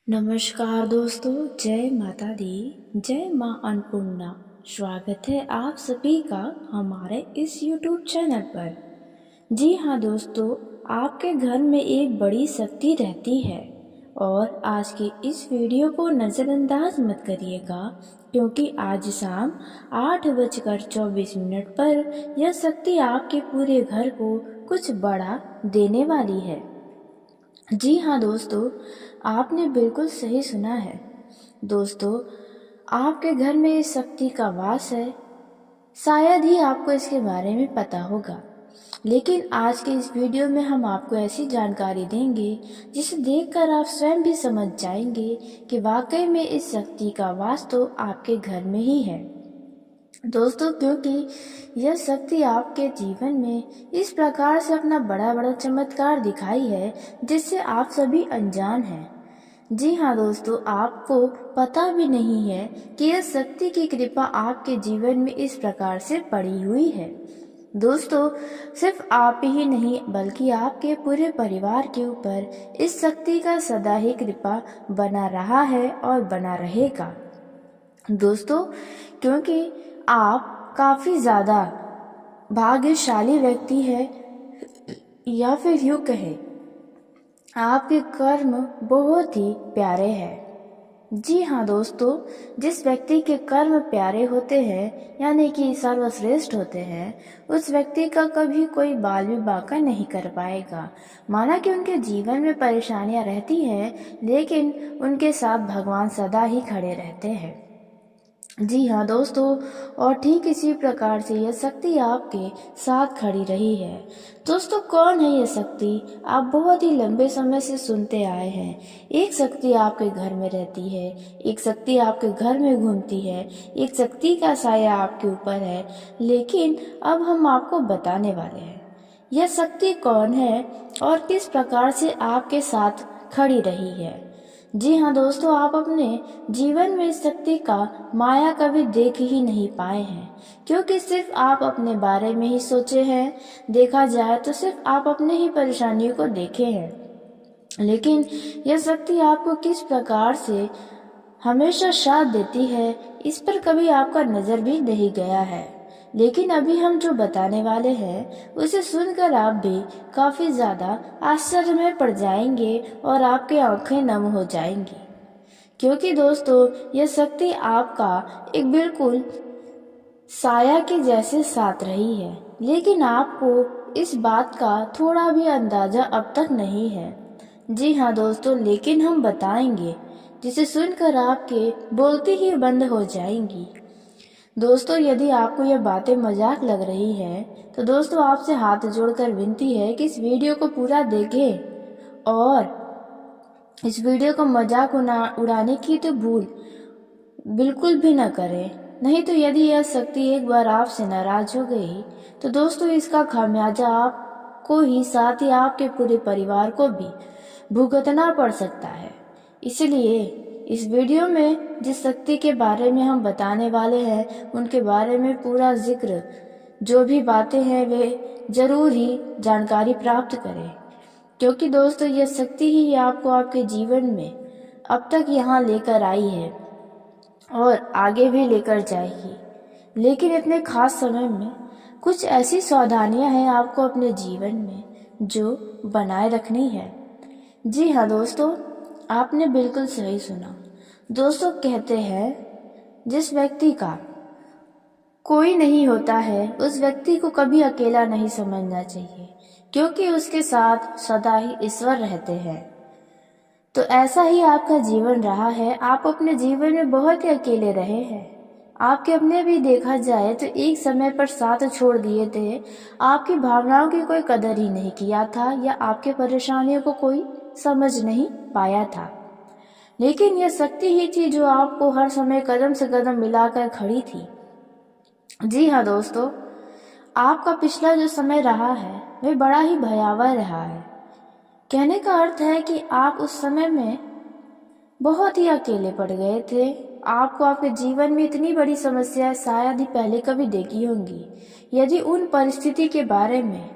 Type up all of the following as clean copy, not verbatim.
नमस्कार दोस्तों, जय माता दी, जय माँ अन्नपूर्णा। स्वागत है आप सभी का हमारे इस YouTube चैनल पर। जी हाँ दोस्तों, आपके घर में एक बड़ी शक्ति रहती है और आज की इस वीडियो को नज़रअंदाज मत करिएगा, क्योंकि आज शाम 8:24 पर यह शक्ति आपके पूरे घर को कुछ बड़ा देने वाली है। जी हाँ दोस्तों, आपने बिल्कुल सही सुना है। दोस्तों, आपके घर में इस शक्ति का वास है। शायद ही आपको इसके बारे में पता होगा, लेकिन आज के इस वीडियो में हम आपको ऐसी जानकारी देंगे जिसे देखकर आप स्वयं भी समझ जाएंगे कि वाकई में इस शक्ति का वास तो आपके घर में ही है। दोस्तों, क्योंकि यह शक्ति आपके जीवन में इस प्रकार से अपना बड़ा बड़ा चमत्कार दिखाई है जिससे आप सभी अनजान हैं। जी हाँ दोस्तों, आपको पता भी नहीं है कि यह शक्ति की कृपा आपके जीवन में इस प्रकार से पड़ी हुई है। दोस्तों, सिर्फ आप ही नहीं बल्कि आपके पूरे परिवार के ऊपर इस शक्ति का सदा ही कृपा बना रहा है और बना रहेगा। दोस्तों, क्योंकि आप काफ़ी ज़्यादा भाग्यशाली व्यक्ति है, या फिर यूँ कहें आपके कर्म बहुत ही प्यारे हैं। जी हाँ दोस्तों, जिस व्यक्ति के कर्म प्यारे होते हैं यानी कि सर्वश्रेष्ठ होते हैं, उस व्यक्ति का कभी कोई बाल विवाह का नहीं कर पाएगा। माना कि उनके जीवन में परेशानियां रहती हैं, लेकिन उनके साथ भगवान सदा ही खड़े रहते हैं। जी हाँ दोस्तों, और ठीक इसी प्रकार से यह शक्ति आपके साथ खड़ी रही है। दोस्तों, कौन है यह शक्ति? आप बहुत ही लंबे समय से सुनते आए हैं। एक शक्ति आपके घर में रहती है, एक शक्ति आपके घर में घूमती है, एक शक्ति का साया आपके ऊपर है। लेकिन अब हम आपको बताने वाले हैं यह शक्ति कौन है और किस प्रकार से आपके साथ खड़ी रही है। जी हाँ दोस्तों, आप अपने जीवन में इस शक्ति का माया कभी देख ही नहीं पाए हैं, क्योंकि सिर्फ आप अपने बारे में ही सोचे हैं। देखा जाए तो सिर्फ आप अपने ही परेशानियों को देखे हैं, लेकिन यह शक्ति आपको किस प्रकार से हमेशा साथ देती है, इस पर कभी आपका नजर भी नहीं गया है। लेकिन अभी हम जो बताने वाले हैं उसे सुनकर आप भी काफी ज्यादा आश्चर्य में पड़ जाएंगे और आपकी आंखें नम हो जाएंगी, क्योंकि दोस्तों यह शक्ति आपका एक बिल्कुल साया के जैसे साथ रही है। लेकिन आपको इस बात का थोड़ा भी अंदाजा अब तक नहीं है। जी हाँ दोस्तों, लेकिन हम बताएंगे जिसे सुनकर आपके बोलती ही बंद हो जाएंगी। दोस्तों, यदि आपको यह बातें मजाक लग रही हैं, तो दोस्तों आपसे हाथ जोड़कर विनती है कि इस वीडियो को पूरा देखें और इस वीडियो को मजाक उड़ाने की तो भूल बिल्कुल भी न करें। नहीं तो यदि यह शक्ति एक बार आपसे नाराज हो गई तो दोस्तों इसका खामियाजा आपको ही, साथ ही आपके पूरे परिवार को भी भुगतना पड़ सकता है। इसलिए इस वीडियो में जिस शक्ति के बारे में हम बताने वाले हैं उनके बारे में पूरा जिक्र, जो भी बातें हैं वे जरूर ही जानकारी प्राप्त करें, क्योंकि दोस्तों यह शक्ति ही आपको आपके जीवन में अब तक यहाँ लेकर आई है और आगे भी लेकर जाएगी। लेकिन इतने खास समय में कुछ ऐसी सावधानियां हैं आपको अपने जीवन में जो बनाए रखनी है। जी हाँ दोस्तों, आपने बिल्कुल सही सुना। दोस्तों, कहते हैं जिस व्यक्ति का कोई नहीं होता है उस व्यक्ति को कभी अकेला नहीं समझना चाहिए, क्योंकि उसके साथ सदा ही ईश्वर रहते हैं। तो ऐसा ही आपका जीवन रहा है। आप अपने जीवन में बहुत ही अकेले रहे हैं। आपके अपने भी देखा जाए तो एक समय पर साथ छोड़ दिए थे। आपकी भावनाओं की कोई कदर ही नहीं किया था या आपके परेशानियों को कोई समझ नहीं पाया था। लेकिन यह शक्ति ही थी जो आपको हर समय कदम से कदम मिलाकर खड़ी थी। जी हाँ दोस्तों, आपका पिछला जो समय रहा है वह बड़ा ही भयावह रहा है। कहने का अर्थ है कि आप उस समय में बहुत ही अकेले पड़ गए थे। आपको आपके जीवन में इतनी बड़ी समस्याएं शायद ही पहले कभी देखी होंगी। यदि उन परिस्थिति के बारे में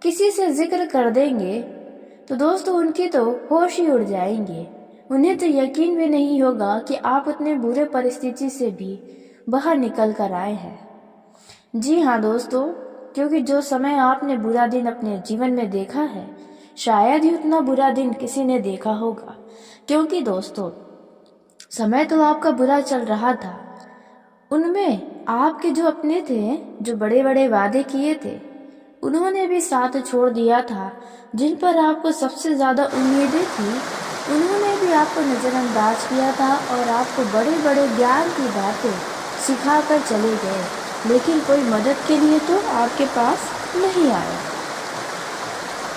किसी से जिक्र कर देंगे तो दोस्तों उनकी तो होश ही उड़ जाएंगे। उन्हें तो यकीन भी नहीं होगा कि आप उतने बुरे परिस्थिति से भी बाहर निकल कर आए हैं। जी हाँ दोस्तों, क्योंकि जो समय आपने बुरा दिन अपने जीवन में देखा है, शायद ही उतना बुरा दिन किसी ने देखा होगा। क्योंकि दोस्तों, समय तो आपका बुरा चल रहा था, उनमें आपके जो अपने थे, जो बड़े बड़े वादे किए थे, उन्होंने भी साथ छोड़ दिया था। जिन पर आपको सबसे ज़्यादा उम्मीदें थी, उन्होंने भी आपको नज़रअंदाज किया था और आपको बड़े बड़े ज्ञान की बातें सिखा कर चले गए, लेकिन कोई मदद के लिए तो आपके पास नहीं आया।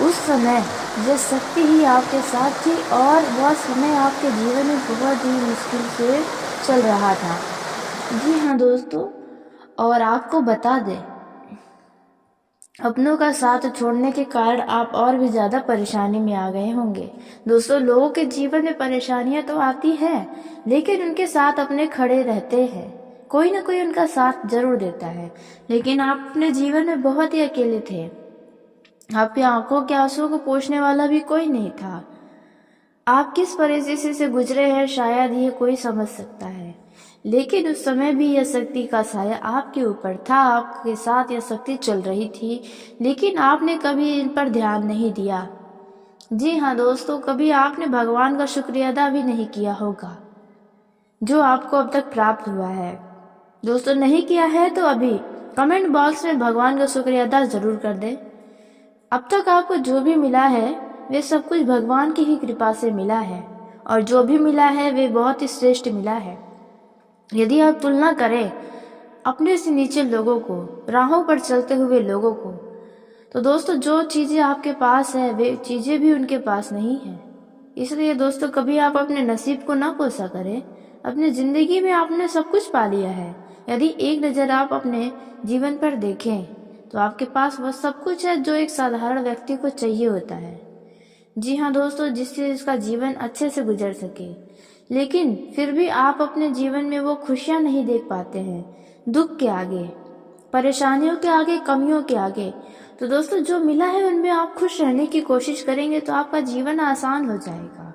उस समय यह शक्ति ही आपके साथ थी और वह समय आपके जीवन में बहुत ही मुश्किल से चल रहा था। जी हाँ दोस्तों, और आपको बता दें, अपनों का साथ छोड़ने के कारण आप और भी ज़्यादा परेशानी में आ गए होंगे। दोस्तों, लोगों के जीवन में परेशानियां तो आती हैं, लेकिन उनके साथ अपने खड़े रहते हैं। कोई ना कोई उनका साथ जरूर देता है, लेकिन आप अपने जीवन में बहुत ही अकेले थे। आपकी आंखों के आंसुओं को पोंछने वाला भी कोई नहीं था। आप किस परिस्थिति से गुजरे हैं शायद ये कोई समझ सकता है, लेकिन उस समय भी यह शक्ति का साया आपके ऊपर था। आपके साथ यह शक्ति चल रही थी, लेकिन आपने कभी इन पर ध्यान नहीं दिया। जी हाँ दोस्तों, कभी आपने भगवान का शुक्रिया अदा भी नहीं किया होगा जो आपको अब तक प्राप्त हुआ है। दोस्तों, नहीं किया है तो अभी कमेंट बॉक्स में भगवान का शुक्रिया अदा जरूर कर दें। अब तक आपको जो भी मिला है वे सब कुछ भगवान की ही कृपा से मिला है, और जो भी मिला है वे बहुत ही श्रेष्ठ मिला है। यदि आप तुलना करें अपने से नीचे लोगों को, राहों पर चलते हुए लोगों को, तो दोस्तों जो चीज़ें आपके पास है वे चीज़ें भी उनके पास नहीं है। इसलिए दोस्तों, कभी आप अपने नसीब को ना कोसा करें। अपनी ज़िंदगी में आपने सब कुछ पा लिया है। यदि एक नज़र आप अपने जीवन पर देखें तो आपके पास वह सब कुछ है जो एक साधारण व्यक्ति को चाहिए होता है। जी हाँ दोस्तों, जिससे उसका जीवन अच्छे से गुजर सके, लेकिन फिर भी आप अपने जीवन में वो खुशियाँ नहीं देख पाते हैं। दुख के आगे, परेशानियों के आगे, कमियों के आगे। तो दोस्तों, जो मिला है उनमें आप खुश रहने की कोशिश करेंगे तो आपका जीवन आसान हो जाएगा।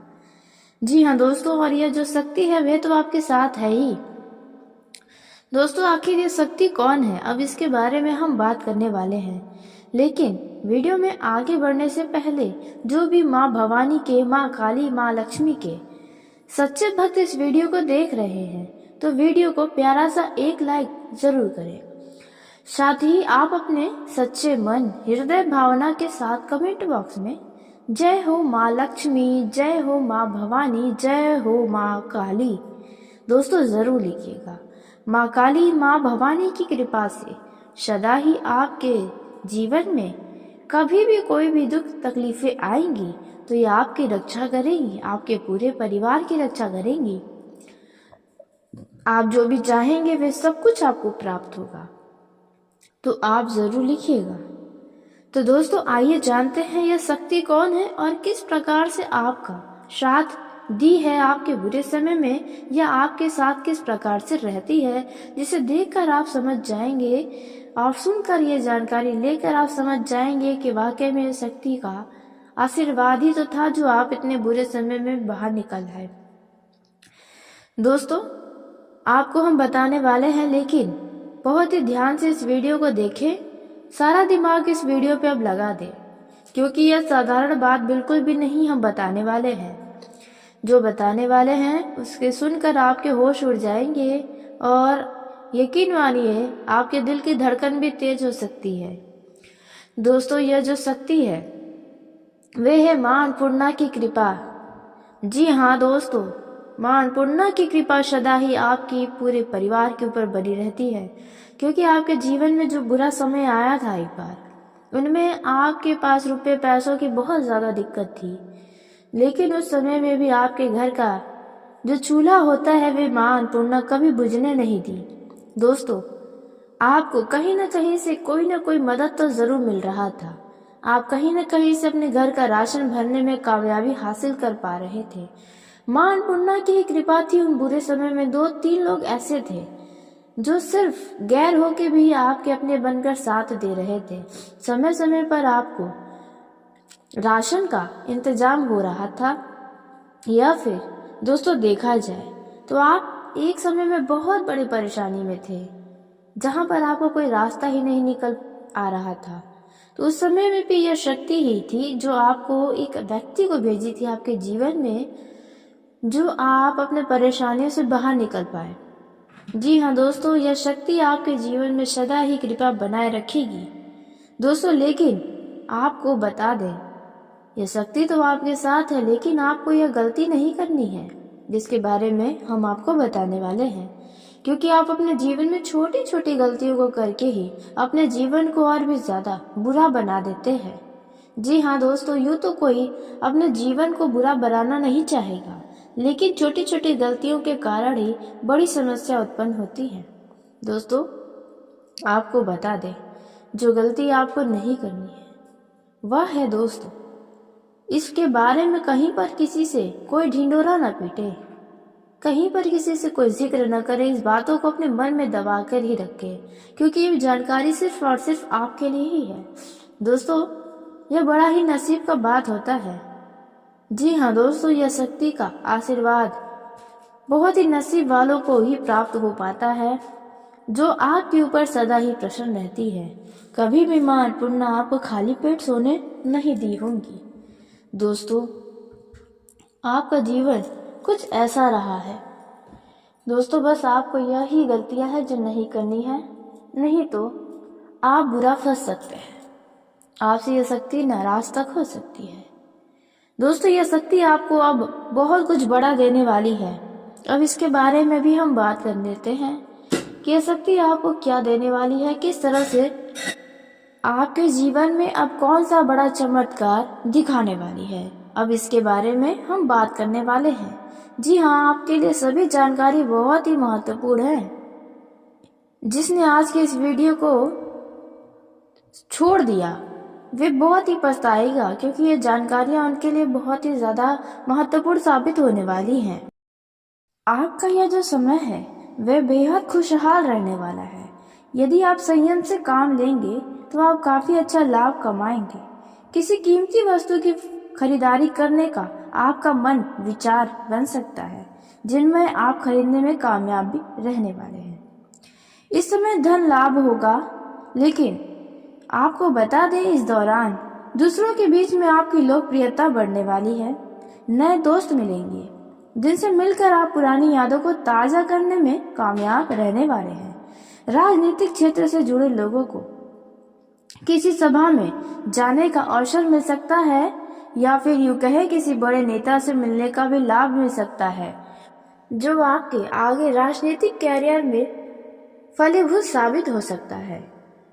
जी हाँ दोस्तों, और यह जो शक्ति है वह तो आपके साथ है ही। दोस्तों, आखिर ये शक्ति कौन है, अब इसके बारे में हम बात करने वाले हैं। लेकिन वीडियो में आगे बढ़ने से पहले जो भी माँ भवानी के, माँ काली, माँ लक्ष्मी के सच्चे भक्त इस वीडियो को देख रहे हैं तो वीडियो को प्यारा सा एक लाइक जरूर करें। साथ ही आप अपने सच्चे मन, हृदय भावना के साथ कमेंट बॉक्स में जय हो माँ लक्ष्मी, जय हो माँ भवानी, जय हो माँ काली दोस्तों जरूर लिखिएगा। माँ काली, माँ भवानी की कृपा से सदा ही आपके जीवन में कभी भी कोई भी दुख तकलीफें आएंगी तो ये आपकी रक्षा करेंगी, आपके पूरे परिवार की रक्षा करेंगी। आप जो भी चाहेंगे वे सब कुछ आपको प्राप्त होगा, तो आप जरूर लिखिएगा। तो दोस्तों, आइए जानते हैं यह शक्ति कौन है और किस प्रकार से आपका साथ दी है आपके बुरे समय में, या आपके साथ किस प्रकार से रहती है, जिसे देखकर आप समझ जाएंगे और सुनकर ये जानकारी लेकर आप समझ जाएंगे कि वाकई में शक्ति का आशीर्वाद ही तो था जो आप इतने बुरे समय में बाहर निकल आए। दोस्तों, आपको हम बताने वाले हैं, लेकिन बहुत ही ध्यान से इस वीडियो को देखें। सारा दिमाग इस वीडियो पे अब लगा दें, क्योंकि यह साधारण बात बिल्कुल भी नहीं हम बताने वाले हैं। जो बताने वाले हैं उसके सुनकर आपके होश उड़ जाएंगे और यकीन मानिए आपके दिल की धड़कन भी तेज हो सकती है। दोस्तों, यह जो शक्ति है वे है माँ अन्नपूर्णा की कृपा। जी हाँ दोस्तों, माँ अन्नपूर्णा की कृपा सदा ही आपकी पूरे परिवार के ऊपर बनी रहती है, क्योंकि आपके जीवन में जो बुरा समय आया था एक बार, उनमें आपके पास रुपए पैसों की बहुत ज़्यादा दिक्कत थी, लेकिन उस समय में भी आपके घर का जो चूल्हा होता है वे माँ अन्नपूर्णा कभी बुझने नहीं दी। दोस्तों, आपको कहीं ना कहीं से कोई ना कोई मदद तो जरूर मिल रहा था। आप कहीं ना कहीं से अपने घर का राशन भरने में कामयाबी हासिल कर पा रहे थे। माँ अन्नपूर्णा की ही कृपा थी। उन बुरे समय में 2-3 लोग ऐसे थे जो सिर्फ गैर होके भी आपके अपने बनकर साथ दे रहे थे। समय समय पर आपको राशन का इंतजाम हो रहा था, या फिर दोस्तों देखा जाए तो आप एक समय में बहुत बड़ी परेशानी में थे, जहां पर आपको कोई रास्ता ही नहीं निकल आ रहा था। तो उस समय में भी यह शक्ति ही थी जो आपको एक व्यक्ति को भेजी थी आपके जीवन में, जो आप अपने परेशानियों से बाहर निकल पाए। जी हाँ दोस्तों, यह शक्ति आपके जीवन में सदा ही कृपा बनाए रखेगी दोस्तों। लेकिन आपको बता दें, यह शक्ति तो आपके साथ है, लेकिन आपको यह गलती नहीं करनी है जिसके बारे में हम आपको बताने वाले हैं, क्योंकि आप अपने जीवन में छोटी छोटी गलतियों को करके ही अपने जीवन को और भी ज्यादा बुरा बना देते हैं। जी हाँ दोस्तों, यूँ तो कोई अपने जीवन को बुरा बनाना नहीं चाहेगा, लेकिन छोटी छोटी गलतियों के कारण ही बड़ी समस्या उत्पन्न होती है। दोस्तों आपको बता दें, जो गलती आपको नहीं करनी है वह है दोस्तों, इसके बारे में कहीं पर किसी से कोई ढिंढोरा न पीटे, कहीं पर किसी से कोई जिक्र न करे। इस बातों को अपने मन में दबा कर ही रखे, क्योंकि ये जानकारी सिर्फ और सिर्फ आपके लिए ही है दोस्तों। यह बड़ा ही नसीब का बात होता है। जी हाँ दोस्तों, यह शक्ति का आशीर्वाद बहुत ही नसीब वालों को ही प्राप्त हो पाता है, जो आपके ऊपर सदा ही प्रसन्न रहती है। कभी भी मां अन्नपूर्णा आपको खाली पेट सोने नहीं दी होंगी। दोस्तों आपका जीवन कुछ ऐसा रहा है दोस्तों, बस आपको यही गलतियां हैं जो नहीं करनी है, नहीं तो आप बुरा फंस सकते हैं। आपसे यह शक्ति नाराज तक हो सकती है दोस्तों। यह शक्ति आपको अब बहुत कुछ बड़ा देने वाली है। अब इसके बारे में भी हम बात कर लेते हैं कि यह शक्ति आपको क्या देने वाली है, किस तरह से आपके जीवन में अब कौन सा बड़ा चमत्कार दिखाने वाली है। अब इसके बारे में हम बात करने वाले हैं। जी हाँ, आपके लिए सभी जानकारी बहुत ही महत्वपूर्ण है। जिसने आज के इस वीडियो को छोड़ दिया वे बहुत ही पछताएगा, क्योंकि ये जानकारियां उनके लिए बहुत ही ज्यादा महत्वपूर्ण साबित होने वाली हैं। आपका यह जो समय है वह बेहद खुशहाल रहने वाला है। यदि आप संयम से काम लेंगे तो आप काफी अच्छा लाभ कमाएंगे। किसी कीमती वस्तु की खरीदारी करने का आपका मन विचार बन सकता है, जिनमें आप खरीदने में कामयाब भी रहने वाले हैं। इस समय धन लाभ होगा, लेकिन आपको बता दें इस दौरान दूसरों के बीच में आपकी लोकप्रियता बढ़ने वाली है। नए दोस्त मिलेंगे जिनसे मिलकर आप पुरानी यादों को ताजा करने में कामयाब रहने वाले हैं। राजनीतिक क्षेत्र से जुड़े लोगों को किसी सभा में जाने का अवसर मिल सकता है, या फिर यूं कहे किसी बड़े नेता से मिलने का भी लाभ मिल सकता है, जो आपके आगे राजनीतिक कैरियर में फलीभूत साबित हो सकता है।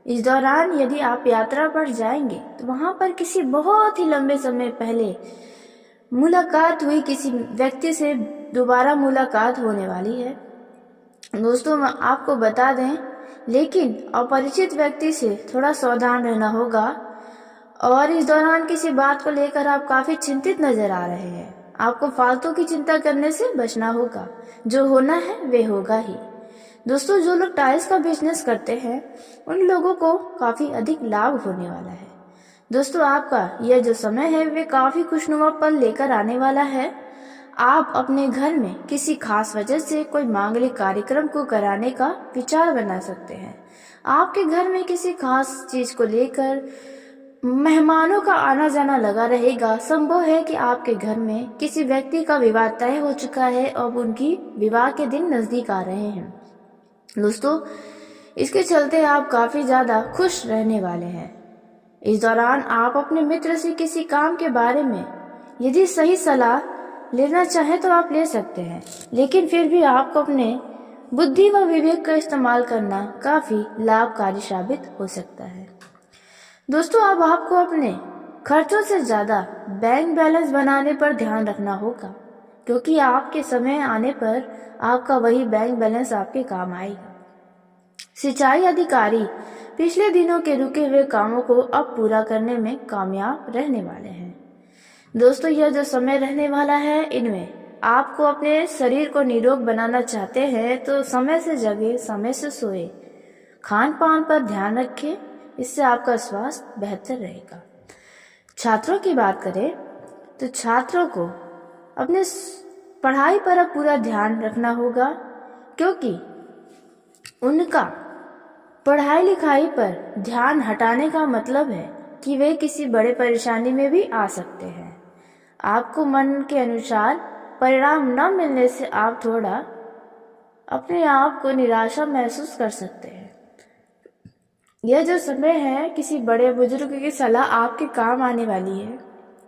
इस दौरान यदि आप यात्रा पर जाएंगे तो वहां पर किसी बहुत ही लंबे समय पहले मुलाकात हुई किसी व्यक्ति से दोबारा मुलाकात होने वाली है। दोस्तों आपको बता दें, लेकिन अपरिचित व्यक्ति से थोड़ा सावधान रहना होगा, और इस दौरान किसी बात को लेकर आप काफी चिंतित नजर आ रहे हैं। आपको फालतू की चिंता करने से बचना होगा, जो होना है वे होगा ही। दोस्तों जो लोग टाइल्स का बिजनेस करते हैं उन लोगों को काफी अधिक लाभ होने वाला है। दोस्तों आपका यह जो समय है वे काफी खुशनुमा पल लेकर आने वाला है। आप अपने घर में किसी खास वजह से कोई मांगलिक कार्यक्रम को कराने का विचार बना सकते हैं। आपके घर में किसी खास चीज को लेकर मेहमानों का आना जाना लगा रहेगा। संभव है कि आपके घर में किसी व्यक्ति का विवाह तय हो चुका है और उनकी विवाह के दिन नजदीक आ रहे हैं। दोस्तों इसके चलते आप काफी ज्यादा खुश रहने वाले हैं। इस दौरान आप अपने मित्र से किसी काम के बारे में यदि सही सलाह लेना चाहें तो आप ले सकते हैं, लेकिन फिर भी आपको अपने बुद्धि व विवेक का इस्तेमाल करना काफी लाभकारी साबित हो सकता है। दोस्तों अब आपको अपने खर्चों से ज्यादा बैंक बैलेंस बनाने पर ध्यान रखना होगा, क्योंकि आपके समय आने पर आपका वही बैंक बैलेंस आपके काम आएगा। सिंचाई अधिकारी पिछले दिनों के रुके हुए कामों को अब पूरा करने में कामयाब रहने वाले हैं। दोस्तों यह जो समय रहने वाला है, इनमें आपको अपने शरीर को निरोग बनाना चाहते हैं तो समय से जगे, समय से सोए, खान पान पर ध्यान रखें, इससे आपका स्वास्थ्य बेहतर रहेगा। छात्रों की बात करें तो छात्रों को अपने पढ़ाई पर अब पूरा ध्यान रखना होगा, क्योंकि उनका पढ़ाई लिखाई पर ध्यान हटाने का मतलब है कि वे किसी बड़े परेशानी में भी आ सकते हैं। आपको मन के अनुसार परिणाम न मिलने से आप थोड़ा अपने आप को निराशा महसूस कर सकते हैं। यह जो समय है, किसी बड़े बुजुर्ग की सलाह आपके काम आने वाली है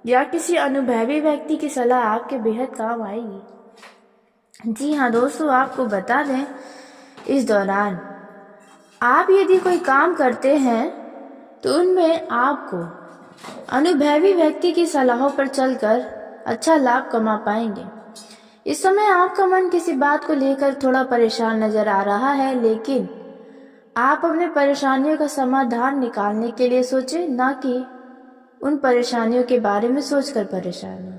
या किसी अनुभवी व्यक्ति की सलाह आपके बेहद काम आएगी। जी हाँ दोस्तों, आपको बता दें, इस दौरान आप यदि कोई काम करते हैं तो उनमें आपको अनुभवी व्यक्ति की सलाहों पर चलकर अच्छा लाभ कमा पाएंगे। इस समय आपका मन किसी बात को लेकर थोड़ा परेशान नजर आ रहा है, लेकिन आप अपने परेशानियों का समाधान निकालने के लिए सोचें, ना कि उन परेशानियों के बारे में सोचकर परेशान हो।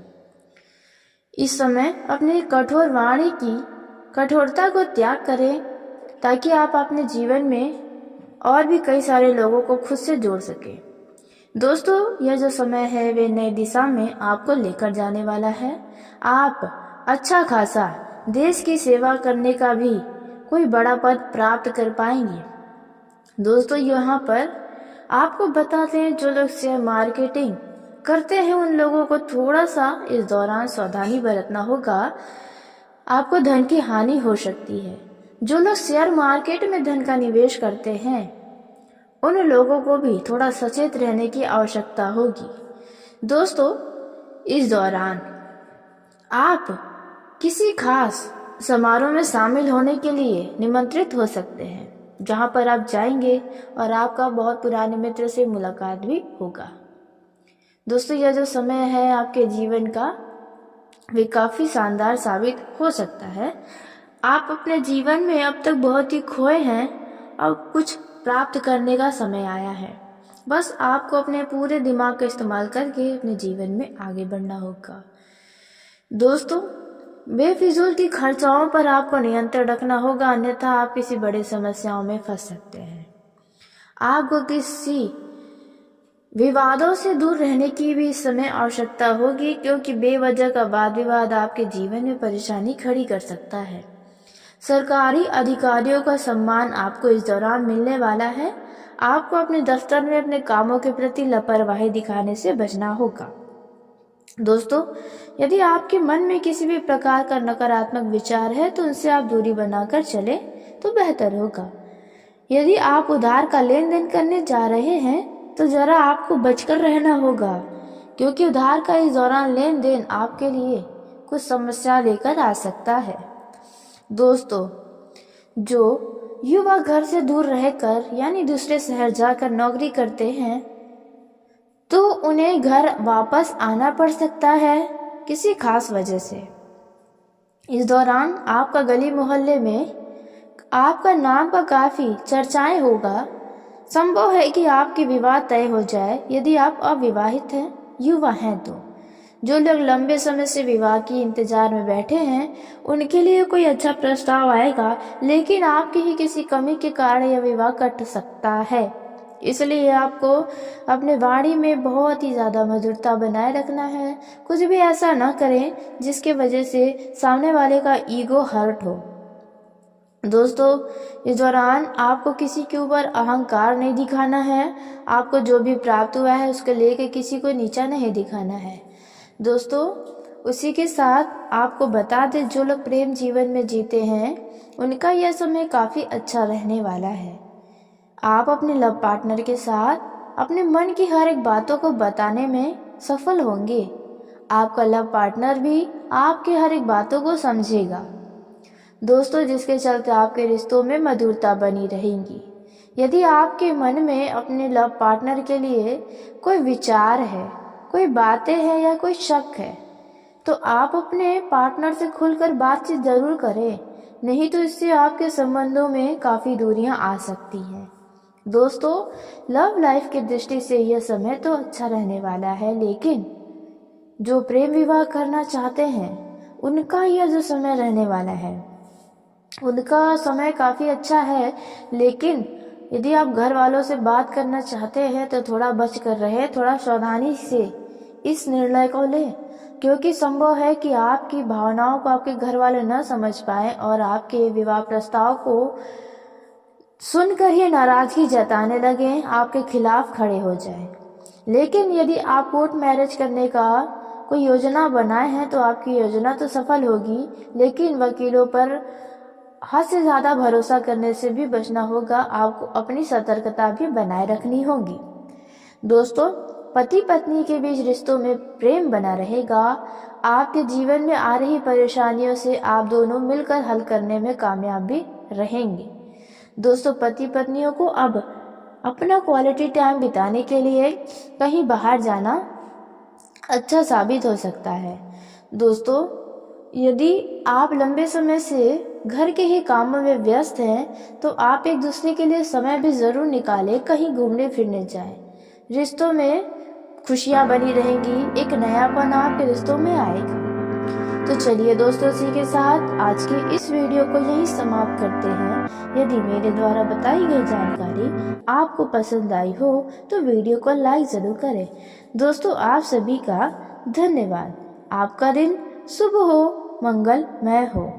इस समय अपनी कठोर वाणी की कठोरता को त्याग करें, ताकि आप अपने जीवन में और भी कई सारे लोगों को खुद से जोड़ सकें। दोस्तों, यह जो समय है वे नई दिशा में आपको लेकर जाने वाला है। आप अच्छा खासा देश की सेवा करने का भी कोई बड़ा पद प्राप्त कर पाएंगे। दोस्तों, यहाँ पर आपको बताते हैं, जो लोग शेयर मार्केटिंग करते हैं उन लोगों को थोड़ा सा इस दौरान सावधानी बरतना होगा। आपको धन की हानि हो सकती है। जो लोग शेयर मार्केट में धन का निवेश करते हैं उन लोगों को भी थोड़ा सचेत रहने की आवश्यकता होगी। दोस्तों, इस दौरान आप किसी खास समारोह में शामिल होने के लिए निमंत्रित हो सकते हैं, जहां पर आप जाएंगे और आपका बहुत पुराने मित्र से मुलाकात भी होगा। दोस्तों, यह जो समय है आपके जीवन का वे काफी शानदार साबित हो सकता है। आप अपने जीवन में अब तक बहुत ही खोए हैं, अब कुछ प्राप्त करने का समय आया है। बस आपको अपने पूरे दिमाग का इस्तेमाल करके अपने जीवन में आगे बढ़ना होगा। दोस्तों, बेफिजूल की खर्चाओं पर आपको नियंत्रण रखना होगा, अन्यथा आप किसी बड़ी समस्याओं में फंस सकते हैं। आपको किसी विवादों से दूर रहने की भी इस समय आवश्यकता होगी, क्योंकि बेवजह का वाद विवाद आपके जीवन में परेशानी खड़ी कर सकता है। सरकारी अधिकारियों का सम्मान आपको इस दौरान मिलने वाला है। आपको अपने दफ्तर में अपने कामों के प्रति लापरवाही दिखाने से बचना होगा। दोस्तों, यदि आपके मन में किसी भी प्रकार का नकारात्मक विचार है तो उनसे आप दूरी बनाकर चले तो बेहतर होगा। यदि आप उधार का लेन देन करने जा रहे हैं तो जरा आपको बचकर रहना होगा, क्योंकि उधार का इस दौरान लेन देन आपके लिए कुछ समस्या लेकर आ सकता है। दोस्तों, जो युवा घर से दूर रहकर यानी दूसरे शहर जाकर नौकरी करते हैं तो उन्हें घर वापस आना पड़ सकता है किसी खास वजह से। इस दौरान आपका गली मोहल्ले में आपका नाम का काफी चर्चाएं होगा। संभव है कि आपकी विवाह तय हो जाए यदि आप अविवाहित हैं, युवा हैं तो। जो लोग लंबे समय से विवाह की इंतजार में बैठे हैं उनके लिए कोई अच्छा प्रस्ताव आएगा, लेकिन आपकी ही किसी कमी के कारण यह विवाह कट सकता है। इसलिए आपको अपने वाणी में बहुत ही ज़्यादा मधुरता बनाए रखना है। कुछ भी ऐसा ना करें जिसके वजह से सामने वाले का ईगो हर्ट हो। दोस्तों, इस दौरान आपको किसी के ऊपर अहंकार नहीं दिखाना है। आपको जो भी प्राप्त हुआ है उसको लेके किसी को नीचा नहीं दिखाना है। दोस्तों, उसी के साथ आपको बता दें, जो लोग प्रेम जीवन में जीते हैं उनका यह समय काफ़ी अच्छा रहने वाला है। आप अपने लव पार्टनर के साथ अपने मन की हर एक बातों को बताने में सफल होंगे। आपका लव पार्टनर भी आपके हर एक बातों को समझेगा। दोस्तों, जिसके चलते आपके रिश्तों में मधुरता बनी रहेगी। यदि आपके मन में अपने लव पार्टनर के लिए कोई विचार है, कोई बातें हैं या कोई शक है तो आप अपने पार्टनर से खुलकर बातचीत जरूर करें, नहीं तो इससे आपके संबंधों में काफ़ी दूरियां आ सकती हैं। दोस्तों, लव लाइफ की दृष्टि से यह समय तो अच्छा रहने वाला है, लेकिन जो प्रेम विवाह करना चाहते हैं उनका यह जो समय रहने वाला है उनका समय काफ़ी अच्छा है। लेकिन यदि आप घर वालों से बात करना चाहते हैं तो थोड़ा बच कर रहे, थोड़ा सावधानी से इस निर्णय को लें, क्योंकि संभव है कि आपकी भावनाओं को आपके घर वाले न समझ पाए और आपके विवाह प्रस्ताव को सुनकर ही नाराजगी जताने लगे, आपके खिलाफ खड़े हो जाए। लेकिन यदि आप कोर्ट मैरिज करने का कोई योजना बनाए हैं तो आपकी योजना तो सफल होगी, लेकिन वकीलों पर हद से ज़्यादा भरोसा करने से भी बचना होगा। आपको अपनी सतर्कता भी बनाए रखनी होगी। दोस्तों, पति पत्नी के बीच रिश्तों में प्रेम बना रहेगा। आपके जीवन में आ रही परेशानियों से आप दोनों मिलकर हल करने में कामयाब भी रहेंगे। दोस्तों, पति पत्नियों को अब अपना क्वालिटी टाइम बिताने के लिए कहीं बाहर जाना अच्छा साबित हो सकता है। दोस्तों, यदि आप लंबे समय से घर के ही कामों में व्यस्त हैं तो आप एक दूसरे के लिए समय भी ज़रूर निकालें, कहीं घूमने फिरने जाएं। रिश्तों में खुशियां बनी रहेंगी, एक नयापन आपके रिश्तों में आएगा। तो चलिए दोस्तों, इसी के साथ आज के इस वीडियो को यहीं समाप्त करते हैं। यदि मेरे द्वारा बताई गई जानकारी आपको पसंद आई हो तो वीडियो को लाइक ज़रूर करें। दोस्तों, आप सभी का धन्यवाद। आपका दिन शुभ हो, मंगलमय हो।